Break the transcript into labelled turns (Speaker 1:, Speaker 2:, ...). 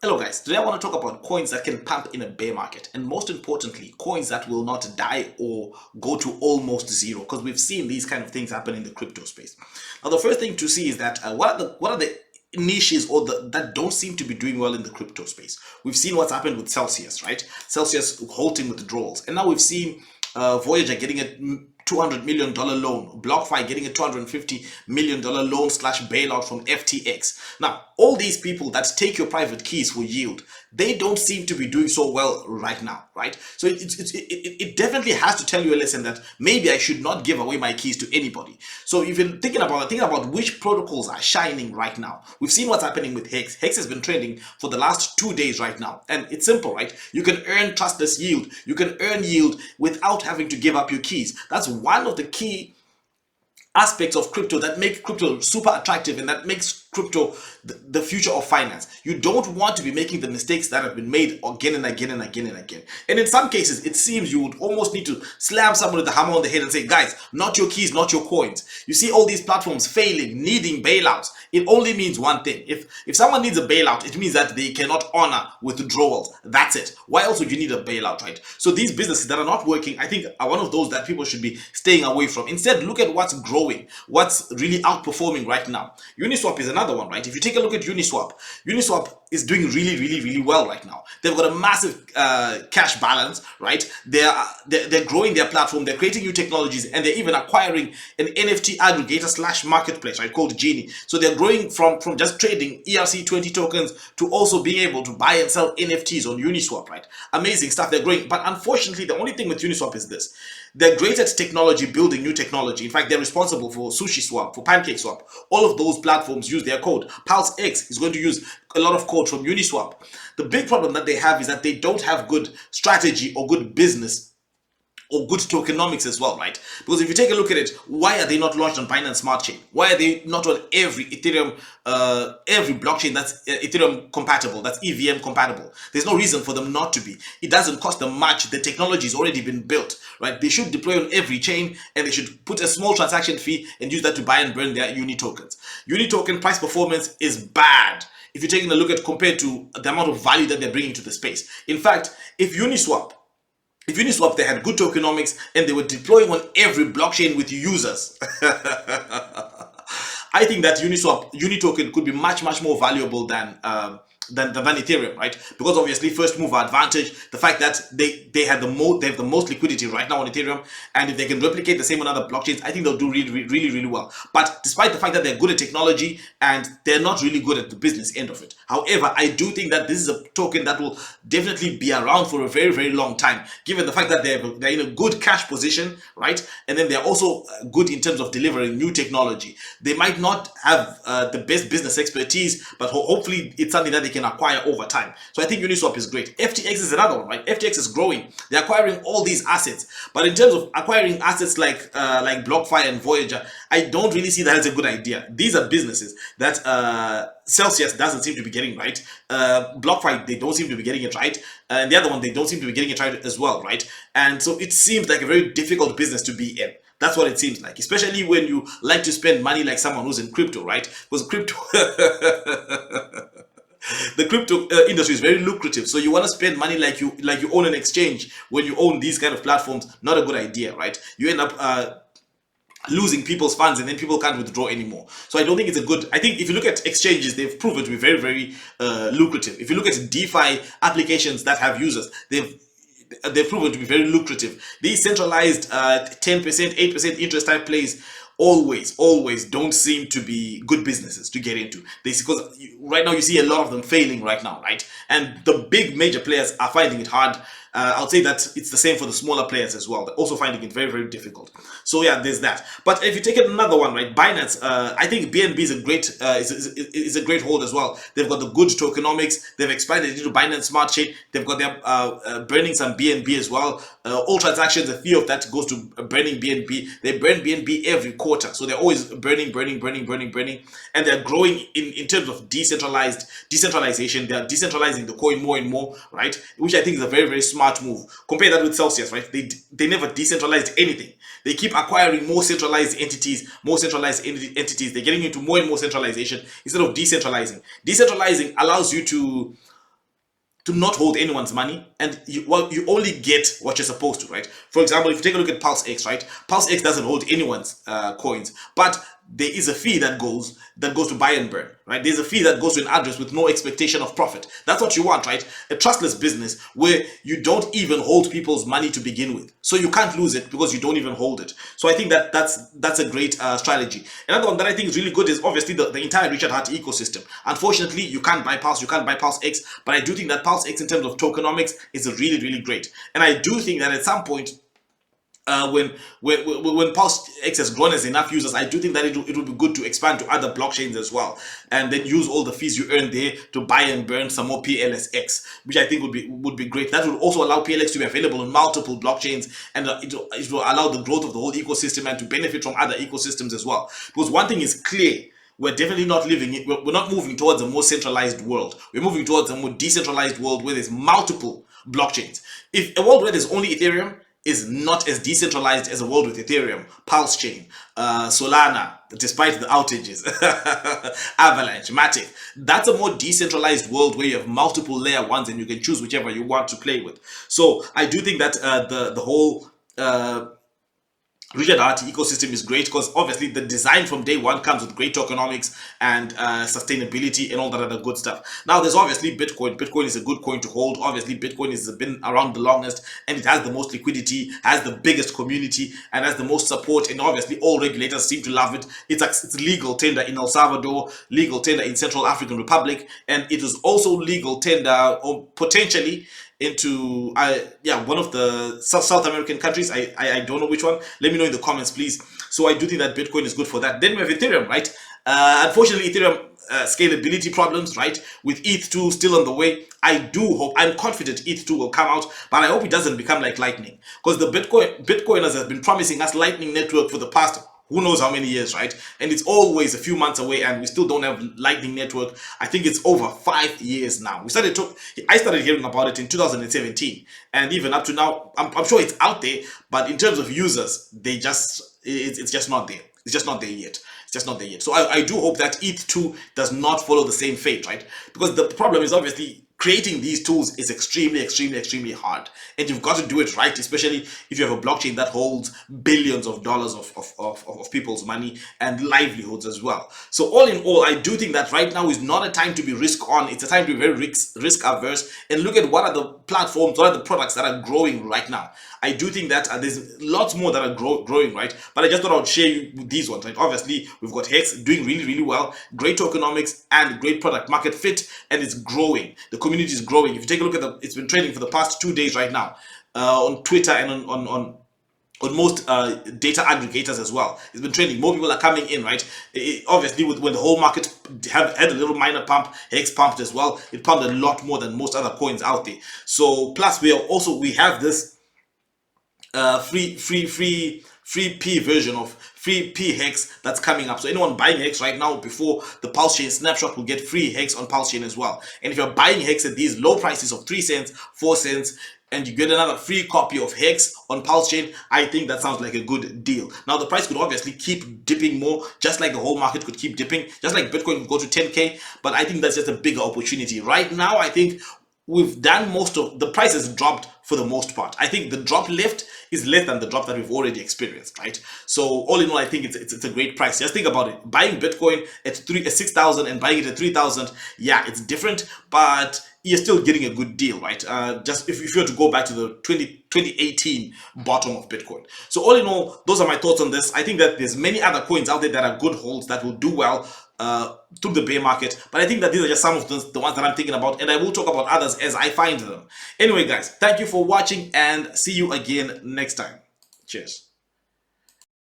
Speaker 1: Hello guys, today I want to talk about coins that can pump in a bear market, and most importantly, coins that will not die or go to almost zero, because we've seen these kind of things happen in the crypto space. Now the first thing to see is that what are the niches or that don't seem to be doing well in the crypto space. We've seen what's happened with Celsius, right? Celsius halting withdrawals, and now we've seen Voyager getting a $200 million loan, BlockFi getting a $250 million loan slash bailout from FTX. Now, all these people that take your private keys for yield, they don't seem to be doing so well right now, right? So it definitely has to tell you a lesson that maybe I should not give away my keys to anybody. So if you're thinking about which protocols are shining right now, we've seen what's happening with Hex. Hex has been trending for the last 2 days right now, and it's simple, right? You can earn trustless yield. You can earn yield without having to give up your keys. That's one of the key aspects of crypto that make crypto super attractive and that makes crypto the future of finance. You don't want to be making the mistakes that have been made again and again and again and again. And in some cases, it seems you would almost need to slam someone with the hammer on the head and say, guys, not your keys, not your coins. You see all these platforms failing, needing bailouts. It only means one thing. If someone needs a bailout, it means that they cannot honor withdrawals. That's it. Why else would you need a bailout, right? So these businesses that are not working, I think, are one of those that people should be staying away from. Instead, look at what's growing, what's really outperforming right now. Uniswap is another one, right? If you take a look at Uniswap is doing really well right now. They've got a massive cash balance, right? They're growing their platform, they're creating new technologies, and they're even acquiring an NFT aggregator slash marketplace, right, called Genie. So they're growing from just trading ERC20 tokens to also being able to buy and sell NFTs on Uniswap, right? Amazing stuff. They're growing. But unfortunately, the only thing with Uniswap is this. They're great at technology, building new technology. In fact, they're responsible for SushiSwap, for PancakeSwap. All of those platforms use their code. Pulsex is going to use a lot of code from Uniswap. The big problem that they have is that they don't have good strategy or good business or good tokenomics as well, right? Because if you take a look at it, why are they not launched on Binance Smart Chain? Why are they not on every Ethereum, every blockchain that's Ethereum compatible, that's EVM compatible? There's no reason for them not to be. It doesn't cost them much. The technology has already been built, right? They should deploy on every chain, and they should put a small transaction fee and use that to buy and burn their Uni tokens. Uni token price performance is bad if you're taking a look at compared to the amount of value that they're bringing to the space. In fact, if Uniswap, they had good tokenomics and they were deploying on every blockchain with users, I think that Unitoken could be much more valuable than Ethereum, right? Because obviously first mover advantage, the fact that they have the most liquidity right now on Ethereum, and if they can replicate the same on other blockchains, I think they'll do really well. But despite the fact that they're good at technology and they're not really good at the business end of it, however, I do think that this is a token that will definitely be around for a very long time, given the fact that they're in a good cash position, right? And then they're also good in terms of delivering new technology. They might not have the best business expertise, but hopefully it's something that they can acquire over time. So I think Uniswap is great. FTX is another one, right? FTX is growing. They're acquiring all these assets, but in terms of acquiring assets like BlockFi and Voyager, I don't really see that as a good idea. These are businesses that Celsius doesn't seem to be getting right. BlockFi, they don't seem to be getting it right. And the other one, they don't seem to be getting it right as well, right? And so it seems like a very difficult business to be in. That's what it seems like, especially when you like to spend money like someone who's in crypto, right? Because crypto, the crypto industry is very lucrative. So you want to spend money like you own an exchange when you own these kind of platforms. Not a good idea, right? You end up losing people's funds, and then people can't withdraw anymore. So I don't think it's a good. I think if you look at exchanges, they've proven to be very lucrative. If you look at DeFi applications that have users, they've proven to be very lucrative. These centralized 10%, 8% interest type plays always don't seem to be good businesses to get into. Because right now you see a lot of them failing right now, right? And the big major players are finding it hard. I'll say that it's the same for the smaller players as well. They're also finding it very difficult. So yeah, there's that. But if you take another one, right, Binance, I think BNB is a great is a great hold as well. They've got the good tokenomics. They've expanded into Binance Smart Chain. They've got their burning some BNB as well. All transactions, a fee of that goes to burning BNB. They burn BNB every quarter, so they're always burning, and they're growing in terms of decentralization. They are decentralizing the coin more and more, right? Which I think is a very smart move. Compare that with Celsius, right? They never decentralized anything. They keep acquiring more centralized entities, They're getting into more and more centralization instead of decentralizing. Decentralizing allows you to to not hold anyone's money, and you only get what you're supposed to, right? For example, if you take a look at Pulsex, right? Pulsex doesn't hold anyone's coins, but there is a fee that goes to buy and burn, right? There's a fee that goes to an address with no expectation of profit. That's what you want, right? A trustless business where you don't even hold people's money to begin with, so you can't lose it because you don't even hold it. So I think that that's a great strategy. Another one that I think is really good is obviously the entire Richard Heart ecosystem. Unfortunately, you can't buy Pulse, you can't buy Pulsex, but I do think that Pulsex in terms of tokenomics is really great, and I do think that at some point, when Pulsex has grown as enough users, I do think that it would be good to expand to other blockchains as well, and then use all the fees you earn there to buy and burn some more PLSX, which I think would be great. That would also allow PLX to be available on multiple blockchains, and it will allow the growth of the whole ecosystem and to benefit from other ecosystems as well. Because one thing is clear. We're definitely not we're not moving towards a more centralized world. We're moving towards a more decentralized world where there's multiple blockchains. If a world where there's only Ethereum is not as decentralized as a world with Ethereum, Pulse Chain, Solana, despite the outages, Avalanche, Matic, that's a more decentralized world where you have multiple layer ones and you can choose whichever you want to play with. So I do think that the whole Richard Heart ecosystem is great because obviously the design from day one comes with great tokenomics and sustainability and all that other good stuff. Now there's obviously Bitcoin. Bitcoin is a good coin to hold. Obviously Bitcoin has been around the longest and it has the most liquidity, has the biggest community, and has the most support, and obviously all regulators seem to love it. It's legal tender in El Salvador, legal tender in Central African Republic, and it is also legal tender or potentially into one of the South American countries. I don't know which one. Let me know in the comments, please. So I do think that Bitcoin is good for that. Then we have Ethereum, right? Unfortunately, Ethereum scalability problems, right? With ETH2 still on the way. I'm confident ETH2 will come out, but I hope it doesn't become like Lightning, because the Bitcoiners have been promising us Lightning Network for the past who knows how many years, right? And it's always a few months away, and we still don't have Lightning Network. I think it's over 5 years now. I started hearing about it in 2017, and even up to now, I'm sure it's out there, but in terms of users, it's just not there. It's just not there yet. It's just not there yet. So I do hope that ETH2 does not follow the same fate, right? Because the problem is obviously creating these tools is extremely hard, and you've got to do it right, especially if you have a blockchain that holds billions of dollars of people's money and livelihoods as well. So all in all, I do think that right now is not a time to be risk on. It's a time to be very risk averse and look at what are the platforms, what are the products that are growing right now. I do think that there's lots more that are growing, right? But I just thought I would share you with these ones, right? Obviously, we've got Hex doing really well, great tokenomics and great product market fit, and it's growing. The community is growing. If you take a look at it's been trading for the past 2 days right now on Twitter and on most data aggregators as well. It's been trading. More people are coming in, right? Obviously, when the whole market had a little minor pump, Hex pumped as well. It pumped a lot more than most other coins out there. So plus we have this free P version of free P Hex that's coming up. So anyone buying Hex right now before the Pulse Chain snapshot will get free Hex on Pulse Chain as well. And if you're buying Hex at these low prices of 3 cents, 4 cents, and you get another free copy of Hex on Pulse Chain, I think that sounds like a good deal. Now the price could obviously keep dipping more, just like the whole market could keep dipping, just like Bitcoin could go to 10K, but I think that's just a bigger opportunity. Right now, I think we've done most of the price has dropped for the most part. I think the drop left is less than the drop that we've already experienced, right? So all in all, I think it's a great price. Just think about it. Buying Bitcoin at 6,000 and buying it at 3,000, yeah, it's different, but you're still getting a good deal, right? Just if you were to go back to the 2018 bottom of Bitcoin. So all in all, those are my thoughts on this. I think that there's many other coins out there that are good holds that will do well through the bear market, but I think that these are just some of the ones that I'm thinking about, and I will talk about others as I find them. Anyway, guys, thank you for watching and see you again next time. Cheers.